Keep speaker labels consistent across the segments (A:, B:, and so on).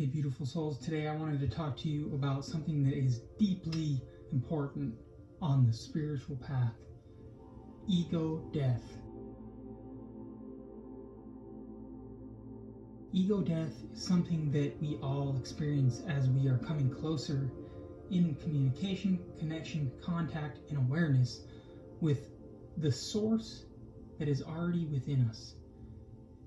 A: Hey, beautiful souls. Today I wanted to talk to you about something that is deeply important on the spiritual path: ego death. Ego death is something that we all experience as we are coming closer in communication, connection, contact, and awareness with the source that is already within us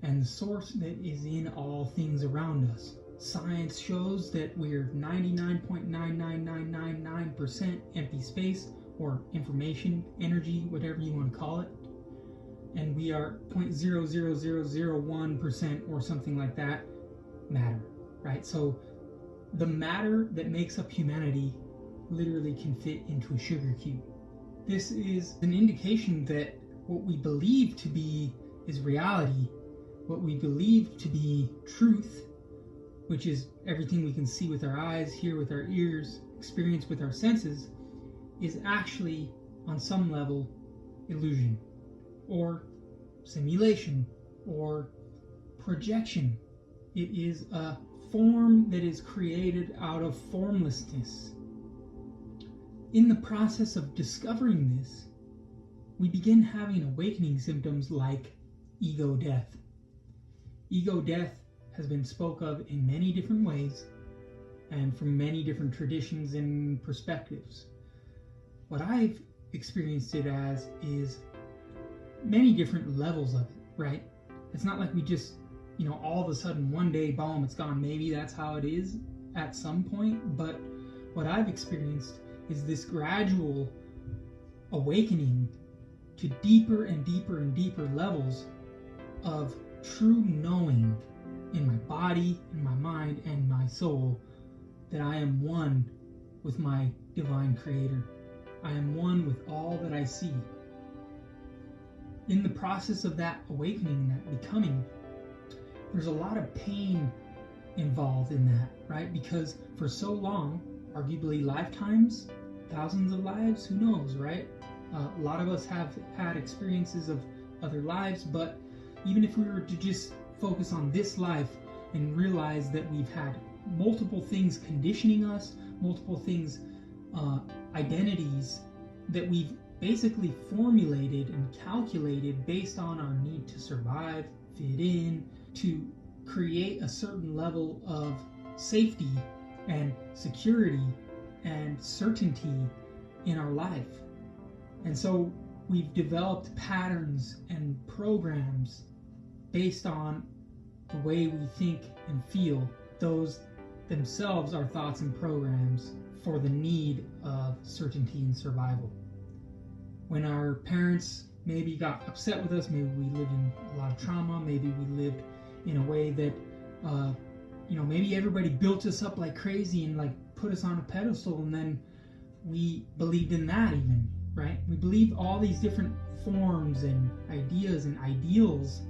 A: and the source that is in all things around us. Science shows that we're 99.99999% empty space, or information, energy, whatever you want to call it. And we are 0.00001% or something like that matter, right? So the matter that makes up humanity literally can fit into a sugar cube. This is an indication that what we believe to be is reality, what we believe to be truth, which is everything we can see with our eyes, hear with our ears, experience with our senses, is actually, on some level, illusion, or simulation, or projection. It is a form that is created out of formlessness. In the process of discovering this, we begin having awakening symptoms like ego death. Ego death has been spoke of in many different ways and from many different traditions and perspectives. What I've experienced it as is many different levels of it, right? It's not like we just, all of a sudden one day, boom, it's gone. Maybe that's how it is at some point, but what I've experienced is this gradual awakening to deeper and deeper and deeper levels of true knowing in my body, in my mind, and my soul, that I am one with my divine creator. I am one with all that I see. In the process of that awakening, that becoming, there's a lot of pain involved in that, right? Because for so long, arguably lifetimes, thousands of lives, who knows, right? A lot of us have had experiences of other lives, but even if we were to just focus on this life and realize that we've had multiple things conditioning us, multiple things, identities that we've basically formulated and calculated based on our need to survive, fit in, to create a certain level of safety and security and certainty in our life. And so we've developed patterns and programs based on the way we think and feel. Those themselves are thoughts and programs for the need of certainty and survival. When our parents maybe got upset with us, maybe we lived in a lot of trauma, maybe we lived in a way that, maybe everybody built us up like crazy and like put us on a pedestal, and then we believed in that even, right? We believed all these different forms and ideas and ideals,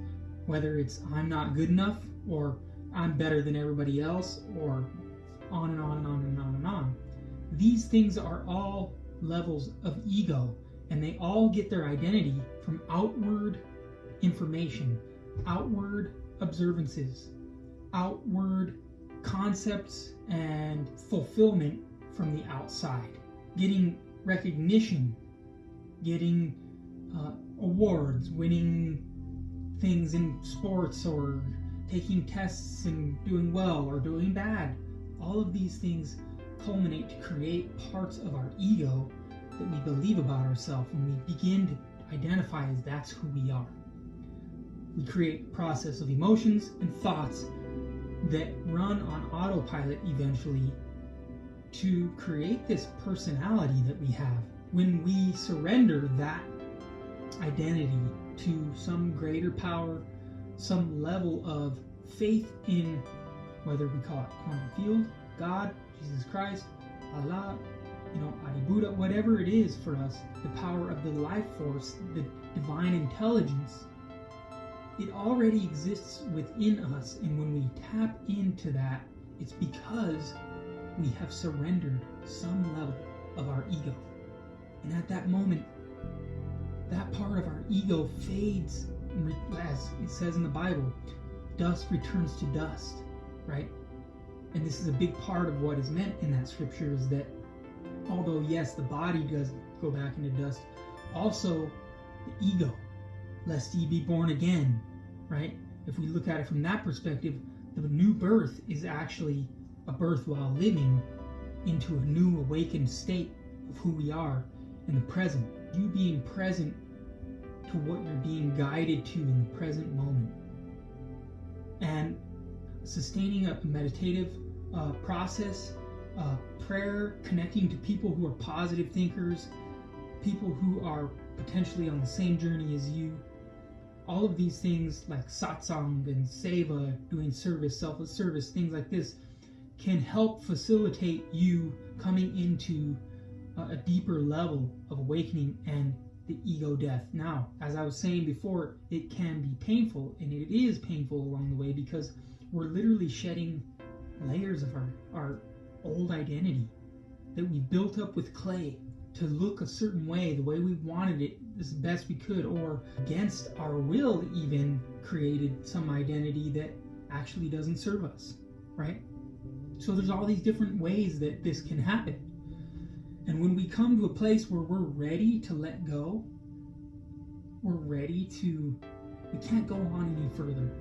A: whether it's I'm not good enough, or I'm better than everybody else, or on and on and on and on and on. These things are all levels of ego, and they all get their identity from outward information, outward observances, outward concepts and fulfillment from the outside. Getting recognition, getting awards, winning things in sports, or taking tests and doing well or doing bad. All of these things culminate to create parts of our ego that we believe about ourselves, and we begin to identify as that's who we are. We create a process of emotions and thoughts that run on autopilot eventually to create this personality that we have. When we surrender that identity to some greater power, some level of faith in, whether we call it quantum field, God, Jesus Christ, Allah, Adi Buddha, whatever it is for us, the power of the life force, the divine intelligence, it already exists within us. And when we tap into that, it's because we have surrendered some level of our ego. And at that moment, that part of our ego fades, as it says in the Bible, dust returns to dust, right? And this is a big part of what is meant in that scripture, is that although, yes, the body does go back into dust, also the ego, lest ye be born again, right? If we look at it from that perspective, the new birth is actually a birth while living into a new awakened state of who we are in the present. You being present to what you're being guided to in the present moment. And sustaining a meditative process, prayer, connecting to people who are positive thinkers, people who are potentially on the same journey as you. All of these things like satsang and seva, doing service, selfless service, things like this, can help facilitate you coming into a deeper level of awakening and the ego death. Now, as I was saying before, it can be painful, and it is painful along the way, because we're literally shedding layers of our old identity that we built up with clay to look a certain way, the way we wanted it as best we could, or against our will even created some identity that actually doesn't serve us, right? So there's all these different ways that this can happen. And when we come to a place where we're ready to let go, we can't go on any further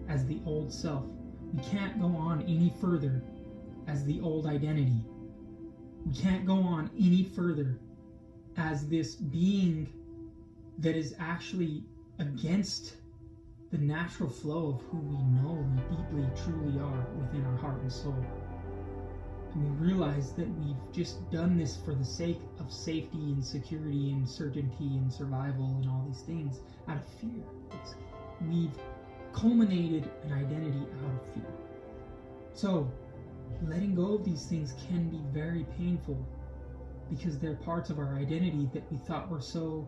A: as the old self. We can't go on any further as the old identity. We can't go on any further as this being that is actually against the natural flow of who we know we deeply, truly are within our heart and soul. And we realize that we've just done this for the sake of safety and security and certainty and survival and all these things out of fear. We've culminated an identity out of fear. So, letting go of these things can be very painful, because they're parts of our identity that we thought were so,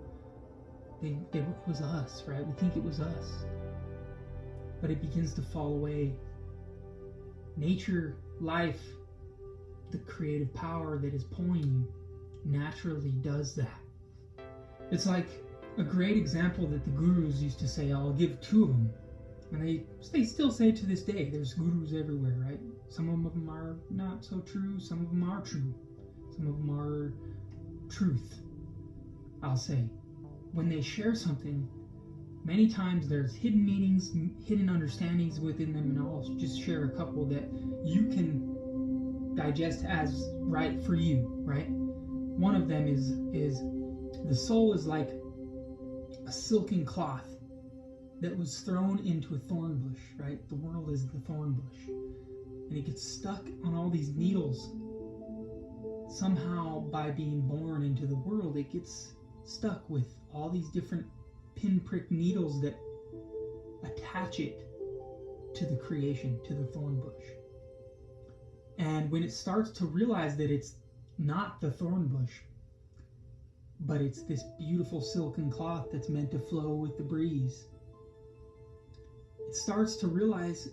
A: it was us, right? We think it was us. But it begins to fall away. Nature, life, the creative power that is pulling you naturally does that. It's like a great example that the gurus used to say. I'll give two of them. And they still say to this day, there's gurus everywhere, right? Some of them are not so true, some of them are true. Some of them are truth, I'll say. When they share something, many times there's hidden meanings, hidden understandings within them, and I'll just share a couple that you can digest as right for you, right? One of them is the soul is like a silken cloth that was thrown into a thorn bush, right? The world is the thorn bush. And it gets stuck on all these needles. Somehow, by being born into the world, it gets stuck with all these different pinprick needles that attach it to the creation, to the thorn bush. And when it starts to realize that it's not the thorn bush, but it's this beautiful silken cloth that's meant to flow with the breeze, it starts to realize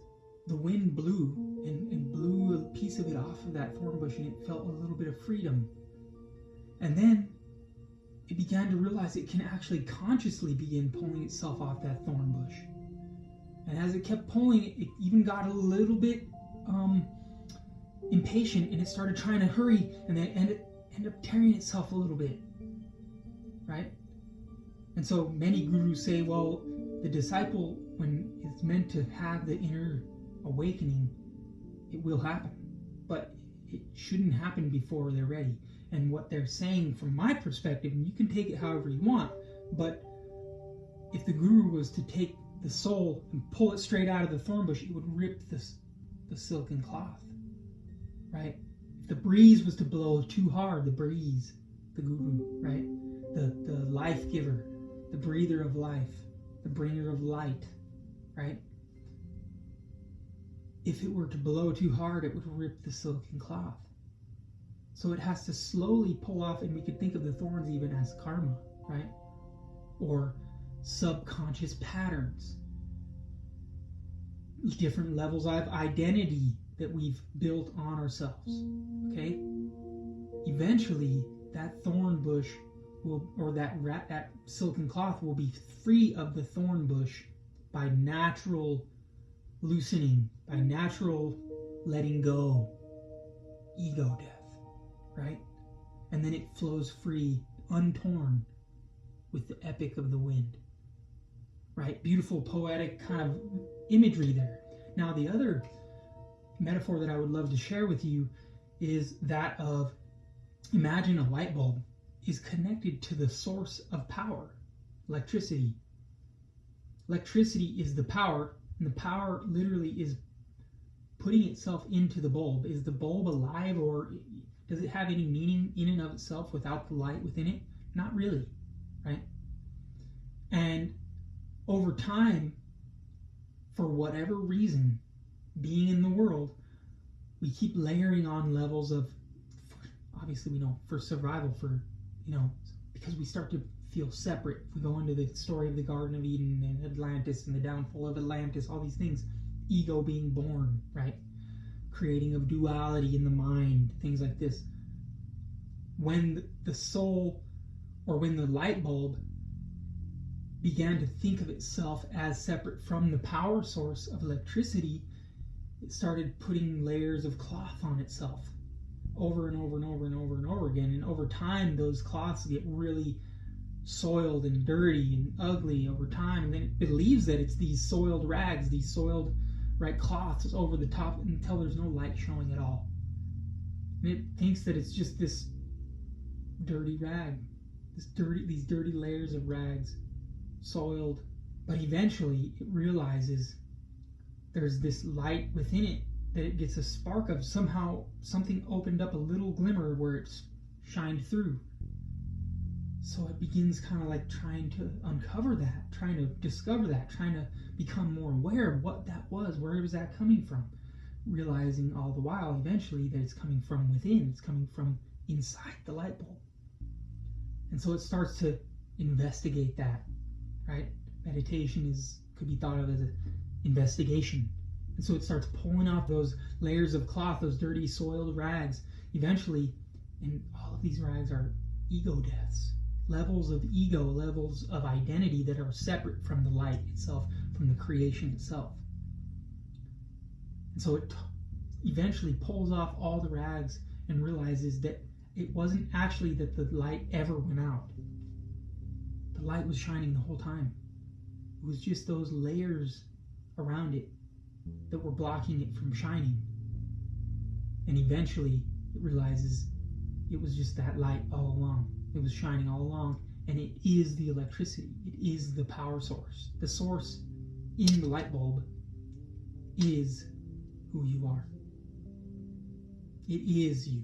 A: the wind blew and blew a piece of it off of that thorn bush, and it felt a little bit of freedom. And then it began to realize it can actually consciously begin pulling itself off that thorn bush. And as it kept pulling, it even got a little bit impatient, and it started trying to hurry, and then ended up tearing itself a little bit, right? And so many gurus say, well, the disciple, when it's meant to have the inner awakening, it will happen, but it shouldn't happen before they're ready. And what they're saying from my perspective, and you can take it however you want, but if the guru was to take the soul and pull it straight out of the thorn bush, it would rip the silken cloth, right? If the breeze was to blow too hard, the breeze, the guru, right? The life giver, the breather of life, the bringer of light, right? If it were to blow too hard, it would rip the silken cloth. So it has to slowly pull off, and we could think of the thorns even as karma, right? Or subconscious patterns. Different levels of identity that we've built on ourselves, okay? Eventually, that thorn bush will, or that silken cloth will be free of the thorn bush by natural loosening, by natural letting go, ego death, right? And then it flows free, untorn, with the epic of the wind, right? Beautiful, poetic kind of imagery there. Now, the other metaphor that I would love to share with you is that of, imagine a light bulb is connected to the source of power, electricity. Electricity is the power, and the power literally is putting itself into the bulb. Is the bulb alive, or does it have any meaning in and of itself without the light within it? Not really, right? And over time, for whatever reason, being in the world, we keep layering on levels of, obviously we know, for survival, for, because we start to feel separate. If we go into the story of the Garden of Eden and Atlantis and the downfall of Atlantis, all these things, ego being born, right? Creating of duality in the mind, things like this. When the soul, or when the light bulb began to think of itself as separate from the power source of electricity, it started putting layers of cloth on itself over and over and over and over and over again. And over time, those cloths get really soiled and dirty and ugly over time. And then it believes that it's these soiled rags, these soiled, right, cloths over the top until there's no light showing at all. And it thinks that it's just this dirty rag, these dirty layers of rags, soiled. But eventually it realizes there's this light within it, that it gets a spark of, somehow something opened up a little glimmer where it's shined through. So it begins kind of like trying to uncover that, trying to discover that, trying to become more aware of what that was, where was that coming from, realizing all the while eventually that it's coming from within, it's coming from inside the light bulb. And so it starts to investigate that, right? Meditation could be thought of as an investigation. And so it starts pulling off those layers of cloth, those dirty, soiled rags, eventually, and all of these rags are ego deaths, levels of ego, levels of identity that are separate from the light itself, from the creation itself. And so it eventually pulls off all the rags and realizes that it wasn't actually that the light ever went out. The light was shining the whole time. It was just those layers around it that were blocking it from shining. And eventually it realizes it was just that light all along. It was shining all along, and it is the electricity. It is the power source. The source in the light bulb is who you are. It is you.